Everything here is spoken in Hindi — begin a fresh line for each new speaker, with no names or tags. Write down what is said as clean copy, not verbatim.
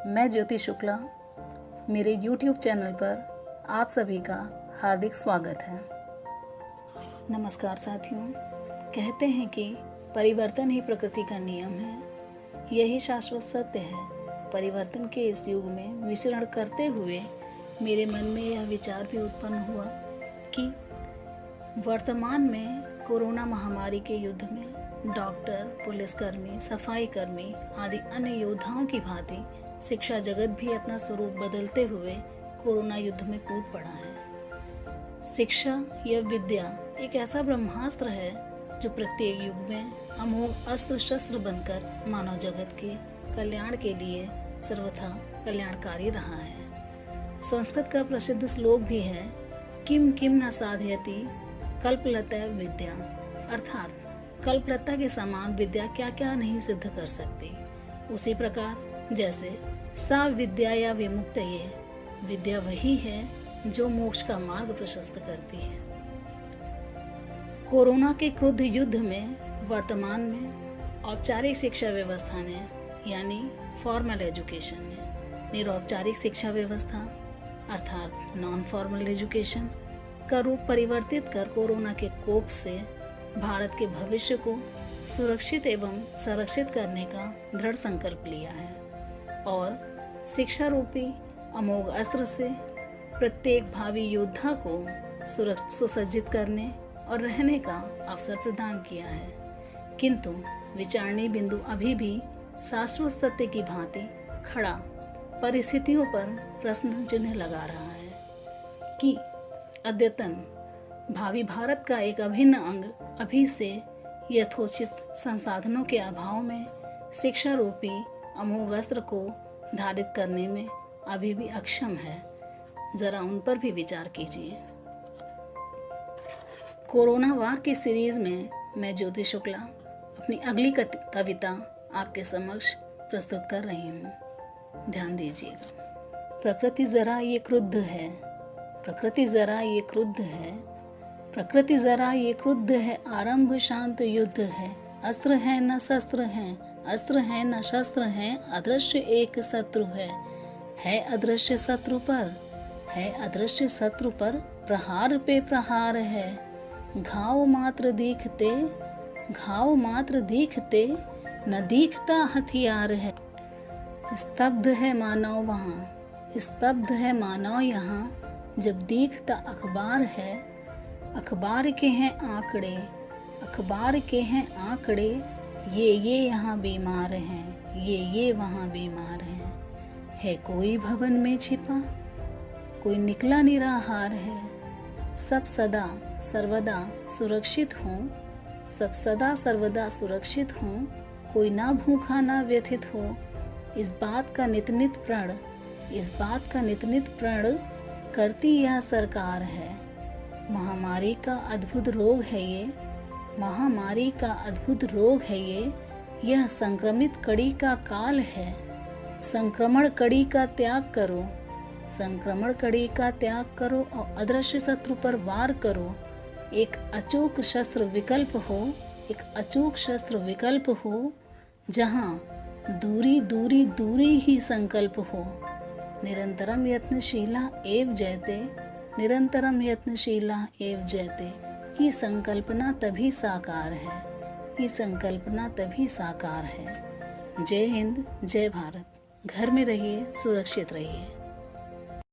मैं ज्योति शुक्ला, मेरे YouTube चैनल पर आप सभी का हार्दिक स्वागत है। नमस्कार साथियों, कहते हैं कि परिवर्तन ही प्रकृति का नियम है, यही शाश्वत सत्य है। परिवर्तन के इस युग में विचरण करते हुए मेरे मन में यह विचार भी उत्पन्न हुआ कि वर्तमान में कोरोना महामारी के युद्ध में डॉक्टर, पुलिसकर्मी, सफाई कर्मी आदि अन्य योद्धाओं की भांति शिक्षा जगत भी अपना स्वरूप बदलते हुए कोरोना युद्ध में कूद पड़ा है। शिक्षा या विद्या एक ऐसा ब्रह्मास्त्र है जो प्रत्येक युग में अमोघ अस्त्र शस्त्र बनकर मानव जगत के कल्याण के लिए सर्वथा कल्याणकारी रहा है। संस्कृत का प्रसिद्ध श्लोक भी है, किम किम न साधयति कल्पलता विद्या, अर्थात कल्पलता के समान विद्या क्या क्या नहीं सिद्ध कर सकती। उसी प्रकार जैसे सा विद्या या विमुक्त, ये विद्या वही है जो मोक्ष का मार्ग प्रशस्त करती है। कोरोना के क्रुद्ध युद्ध में वर्तमान में औपचारिक शिक्षा व्यवस्था ने यानी फॉर्मल एजुकेशन ने निरौपचारिक शिक्षा व्यवस्था अर्थात नॉन फॉर्मल एजुकेशन का रूप परिवर्तित कर कोरोना के कोप से भारत के भविष्य को सुरक्षित एवं संरक्षित करने का दृढ़ संकल्प लिया है और शिक्षा रूपी अमोघ अस्त्र से प्रत्येक भावी योद्धा को सुसज्जित करने और रहने का अवसर प्रदान किया है। किंतु विचारणीय बिंदु अभी भी शाश्वत सत्य की भांति खड़ा परिस्थितियों पर प्रश्न चिन्ह लगा रहा है कि अद्यतन भावी भारत का एक अभिन्न अंग अभी से यथोचित संसाधनों के अभाव में शिक्षा रूपी अमोघ अस्त्र को धारित करने में अभी भी अक्षम है। जरा उन पर भी विचार कीजिए। कोरोना वार की सीरीज में मैं ज्योति शुक्ला अपनी अगली कविता आपके समक्ष प्रस्तुत कर रही हूँ। ध्यान दीजिएगा। प्रकृति जरा ये क्रुद्ध है, प्रकृति जरा ये क्रुद्ध है, प्रकृति जरा ये क्रुद्ध है, आरंभ शांत युद्ध है। अस्त्र है न शस्त्र है, अस्त्र है न शस्त्र है, अदृश्य एक शत्रु है अदृश्य शत्रु पर, है अदृश्य शत्रु पर प्रहार पे प्रहार है। घाव मात्र दिखते न दिखता हथियार है। स्तब्ध है मानव वहाँ, स्तब्ध है मानव यहाँ, जब दिखता अखबार है। अखबार के हैं आंकड़े, अखबार के हैं आंकड़े, ये यहाँ बीमार हैं, ये वहाँ बीमार हैं। है कोई भवन में छिपा, कोई निकला निराहार है। सब सदा सर्वदा सुरक्षित हों, सब सदा सर्वदा सुरक्षित हों, कोई ना भूखा ना व्यथित हो। इस बात का नित नित प्रण करती यह सरकार है। महामारी का अद्भुत रोग है ये, महामारी का अद्भुत रोग है ये, यह संक्रमित कड़ी का काल है। संक्रमण कड़ी का त्याग करो, संक्रमण कड़ी का त्याग करो और अदृश्य शत्रु पर वार करो। एक अचूक शस्त्र विकल्प हो, एक अचूक शस्त्र विकल्प हो, जहाँ दूरी दूरी दूरी ही संकल्प हो। निरंतरम यत्नशीला एव जयते, निरंतरम यत्नशीला एव जयते की संकल्पना तभी साकार है, ये संकल्पना तभी साकार है। जय हिंद, जय भारत। घर में रहिए, सुरक्षित रहिए।